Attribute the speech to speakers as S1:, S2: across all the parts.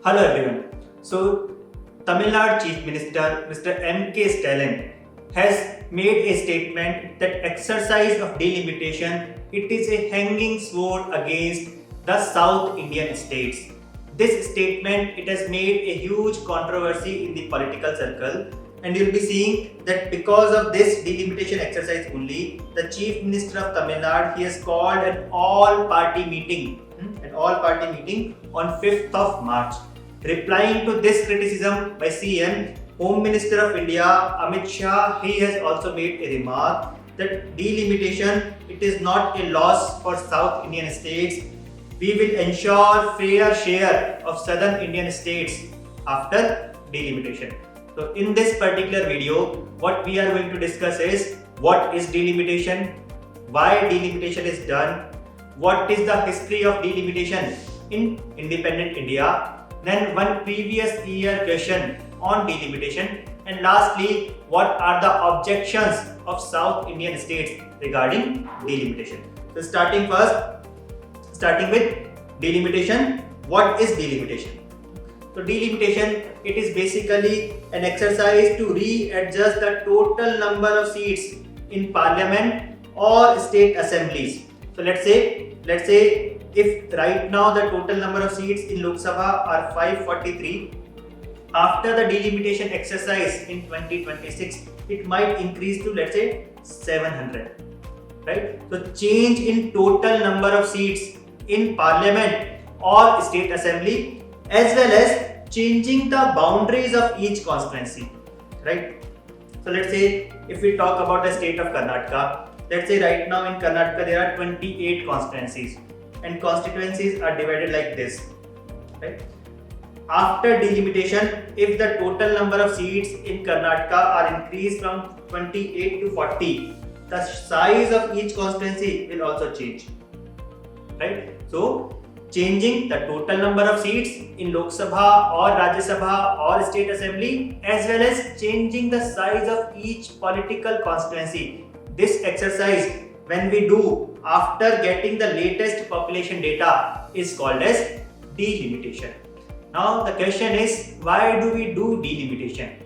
S1: Hello everyone. So, Tamil Nadu Chief Minister Mr. M.K. Stalin has made a statement that exercise of delimitation it is a hanging sword against the South Indian states. This statement it has made a huge controversy in the political circle, and you'll be seeing that because of this delimitation exercise only, the Chief Minister of Tamil Nadu he has called an all-party meeting, on 5th of March. Replying to this criticism by CM, Home Minister of India Amit Shah, he has also made a remark that delimitation it is not a loss for South Indian states. We will ensure fair share of Southern Indian states after delimitation. So in this particular video, what we are going to discuss is what is delimitation, why delimitation is done, what is the history of delimitation in independent India, then one previous year question on delimitation, and lastly, what are the objections of South Indian states regarding delimitation. So starting with delimitation. What is delimitation? So delimitation it is basically an exercise to readjust the total number of seats in parliament or state assemblies. So let's say if right now the total number of seats in Lok Sabha are 543, after the delimitation exercise in 2026, it might increase to let's say 700, right? So change in total number of seats in parliament or state assembly, as well as changing the boundaries of each constituency, right? So let's say if we talk about the state of Karnataka, let's say right now in Karnataka there are 28 constituencies, and constituencies are divided like this, right? After delimitation, if the total number of seats in Karnataka are increased from 28 to 40, the size of each constituency will also change, right? So changing the total number of seats in Lok Sabha or Rajya Sabha or state assembly, as well as changing the size of each political constituency. This exercise when we do after getting the latest population data is called as delimitation. Now the question is, why do we do delimitation?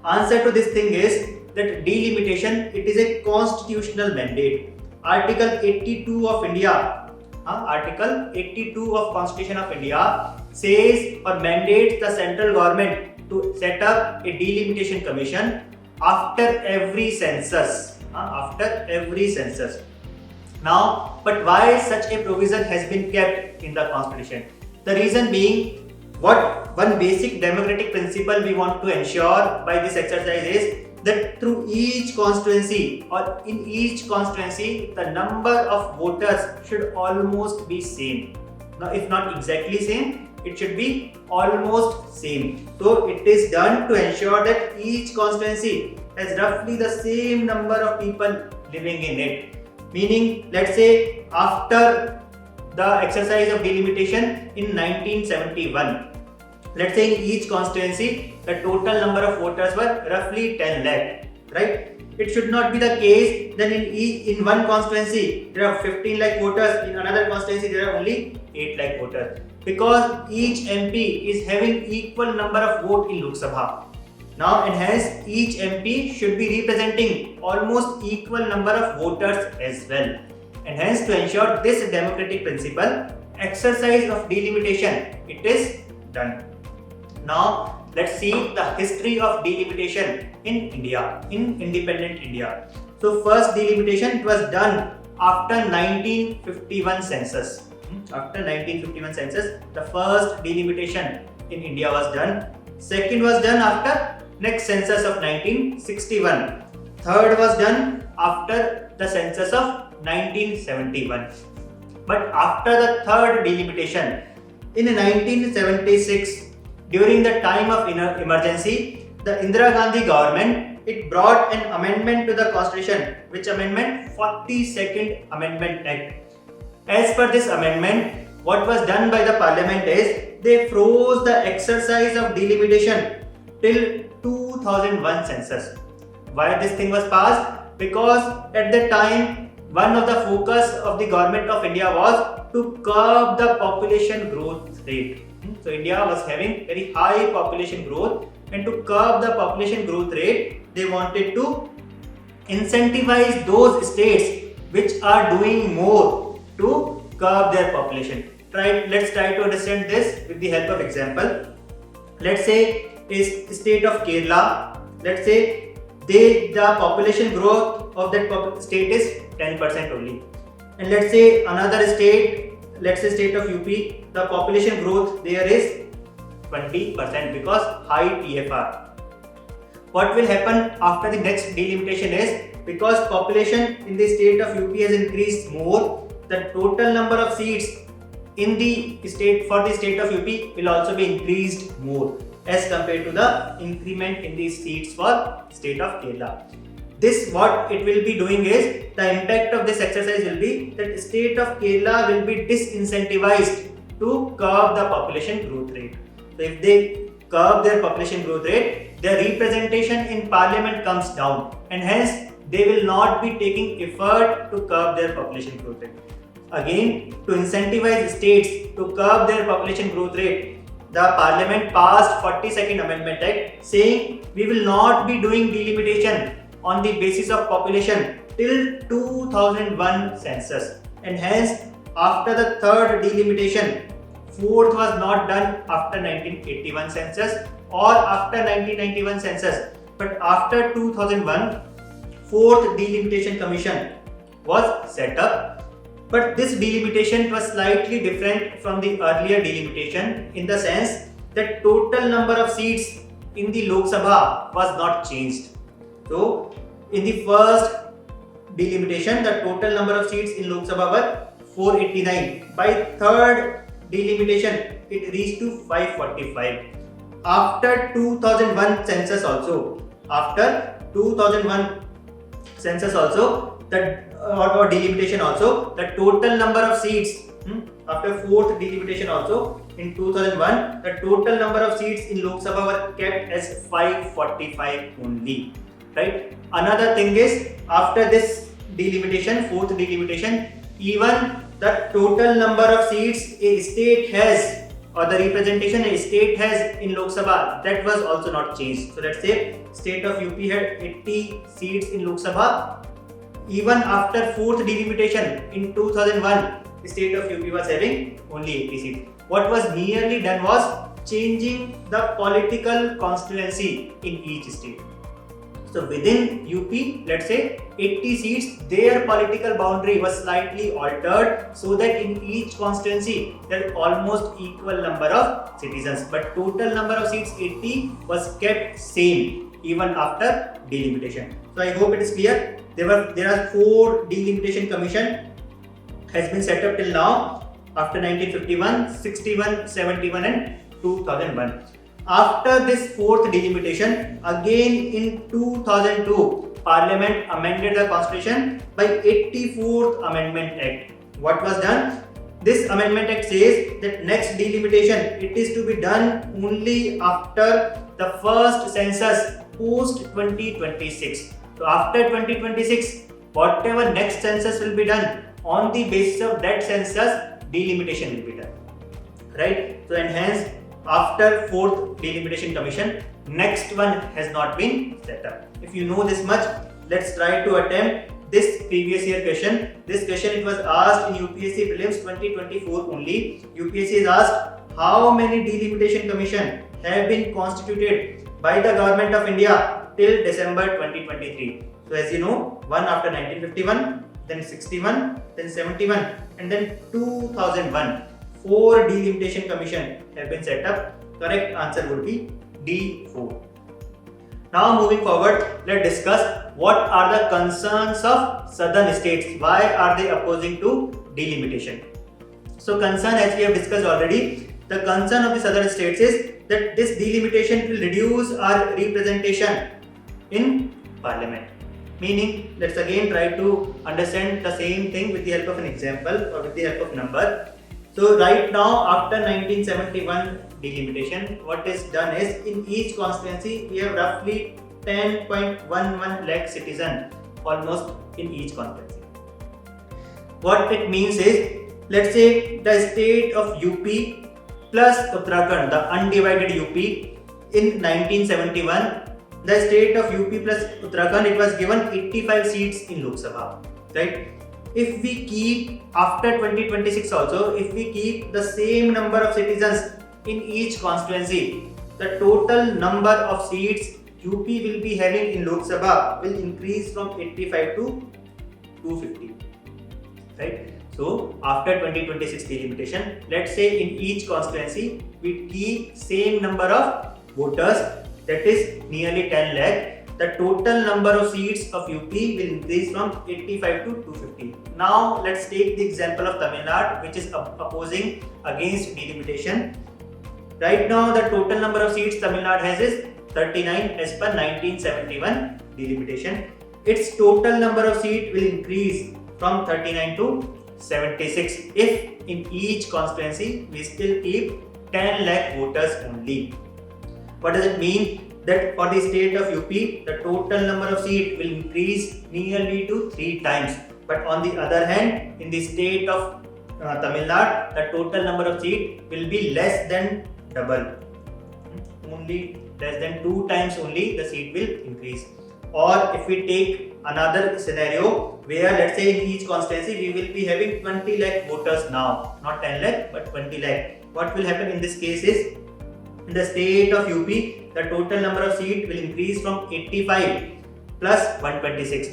S1: Answer to this thing is that delimitation it is a constitutional mandate. Article 82 of Constitution of India says or mandates the central government to set up a delimitation commission after every census. Now, but why such a provision has been kept in the constitution? The reason being, what one basic democratic principle we want to ensure by this exercise is that through each constituency or in each constituency, the number of voters should almost be same. Now, if not exactly same, it should be almost same. So it is done to ensure that each constituency has roughly the same number of people living in it. Meaning, let's say after the exercise of delimitation in 1971, let's say in each constituency the total number of voters were roughly 10 lakh, right? It should not be the case then in one constituency there are 15 lakh voters, in another constituency there are only 8 lakh voters, because each MP is having equal number of votes in Lok Sabha. Now, and hence each MP should be representing almost equal number of voters as well. And hence to ensure this democratic principle, exercise of delimitation, it is done. Now, let's see the history of delimitation in India, in independent India. So, first delimitation was done after 1951 census. After 1951 census, the first delimitation in India was done. Second was done after next census of 1961. Third was done after the census of 1971. But after the third delimitation in 1976, during the time of emergency, the Indira Gandhi government it brought an amendment to the constitution. Which amendment? 42nd Amendment Act. As per this amendment, what was done by the parliament is they froze the exercise of delimitation till 2001 census. Why this thing was passed? Because at the time one of the focus of the government of India was to curb the population growth rate. So India was having very high population growth, and to curb the population growth rate, they wanted to incentivize those states which are doing more to curb their population. Let's try to understand this with the help of example. Let's say is state of Kerala. Let's say the population growth of that state is 10% only, and let's say another state, let's say state of UP, the population growth there is 20% because high TFR. What will happen after the next delimitation is, because population in the state of UP has increased more, the total number of seats in the state for the state of UP will also be increased more as compared to the increment in the seats for state of Kerala. This what it will be doing is, the impact of this exercise will be that state of Kerala will be disincentivized to curb the population growth rate. So if they curb their population growth rate, their representation in parliament comes down, and hence they will not be taking effort to curb their population growth rate. Again, to incentivize states to curb their population growth rate, the parliament passed 42nd Amendment Act saying we will not be doing delimitation on the basis of population till 2001 census, and hence after the third delimitation, fourth was not done after 1981 census or after 1991 census, but after 2001, fourth delimitation commission was set up. But this delimitation was slightly different from the earlier delimitation in the sense that total number of seats in the Lok Sabha was not changed. So in the first delimitation, the total number of seats in Lok Sabha were 489. By third delimitation, it reached to 545. After 2001 census also, or delimitation also, the total number of seats after fourth delimitation also in 2001, the total number of seats in Lok Sabha were kept as 545 only. Right. Another thing is, after this delimitation, fourth delimitation, even the total number of seats a state has, or the representation a state has in Lok Sabha, that was also not changed. So let's say state of UP had 80 seats in Lok Sabha. Even after fourth delimitation in 2001, the state of UP was having only 80 seats. What was merely done was changing the political constituency in each state. So within UP, let's say 80 seats, their political boundary was slightly altered so that in each constituency there is almost equal number of citizens, but total number of seats 80 was kept same even after delimitation. So I hope it is clear. There are 4 delimitation commission has been set up till now after 1951, 61, 71 and 2001. After this fourth delimitation, again in 2002, Parliament amended the Constitution by 84th Amendment Act. What was done? This Amendment Act says that next delimitation, it is to be done only after the first census post 2026. So after 2026, whatever next census will be done, on the basis of that census, delimitation will be done. Right? So and hence, after fourth delimitation commission, next one has not been set up. If you know this much, let's try to attempt this previous year question. This question it was asked in UPSC prelims 2024 only. UPSC is asked how many delimitation commission have been constituted by the government of India till December 2023. So as you know, one after 1951, then 61, then 71 and then 2001. 4 delimitation commission have been set up. Correct answer would be D4. Now moving forward, let's discuss what are the concerns of southern states. Why are they opposing to delimitation? So concern, as we have discussed already, the concern of the southern states is that this delimitation will reduce our representation in parliament. Meaning, let's again try to understand the same thing with the help of an example or with the help of number. So right now, after 1971 delimitation, what is done is in each constituency we have roughly 10.11 lakh citizens almost in each constituency. What it means is, let's say the state of UP plus Uttarakhand, the undivided UP, in 1971, the state of UP plus Uttarakhand, it was given 85 seats in Lok Sabha, right? If we keep after 2026 also, if we keep the same number of citizens in each constituency, the total number of seats UP will be having in Lok Sabha will increase from 85 to 250, right? So after 2026 delimitation, let's say in each constituency we keep same number of voters, that is nearly 10 lakh. The total number of seats of UP will increase from 85 to 250. Now let's take the example of Tamil Nadu, which is opposing against delimitation. Right now the total number of seats Tamil Nadu has is 39 as per 1971 delimitation. Its total number of seats will increase from 39 to 76 if in each constituency we still keep 10 lakh voters only. What does it mean? That for the state of UP, the total number of seats will increase nearly to 3 times. But on the other hand, in the state of Tamil Nadu, the total number of seats will be less than double. Only less than 2 times only the seat will increase. Or if we take another scenario where, let's say in each constituency we will be having 20 lakh voters now, not 10 lakh but 20 lakh. What will happen in this case is, in the state of UP, the total number of seats will increase from 85 plus 126.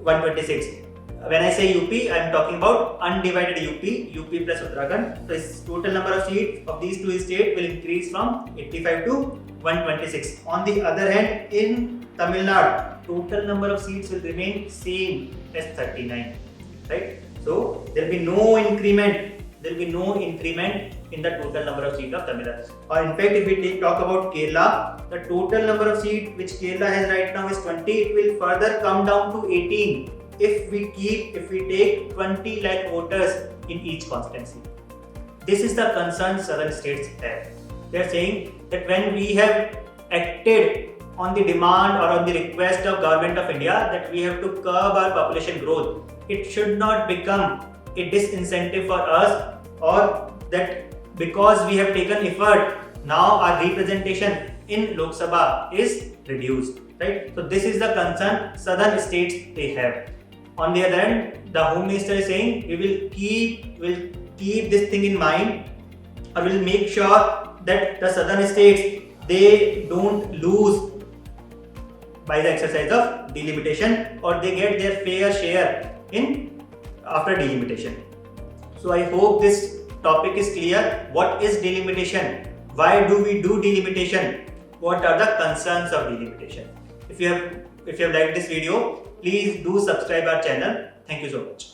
S1: When I say UP, I am talking about undivided UP plus Uttarakhand. So total number of seats of these two states will increase from 85 to 126. On the other hand, in Tamil Nadu, total number of seats will remain same as 39. Right? So there will be no increment. There will be no increment in the total number of seats of Tamil Nadu. Or in fact, if we talk about Kerala, the total number of seats which Kerala has right now is 20. It will further come down to 18 if we take 20 lakh voters in each constituency. This is the concern southern states have. They are saying that when we have acted on the demand or on the request of Government of India that we have to curb our population growth, it should not become a disincentive for us, or that because we have taken effort, now our representation in Lok Sabha is reduced, right? So this is the concern southern states they have. On the other hand, the Home Minister is saying we will keep this thing in mind, or will make sure that the southern states they don't lose by the exercise of delimitation, or they get their fair share in after delimitation. So I hope this topic is clear. What is delimitation? Why do we do delimitation? What are the concerns of delimitation? If you have liked this video, please do subscribe our channel. Thank you so much.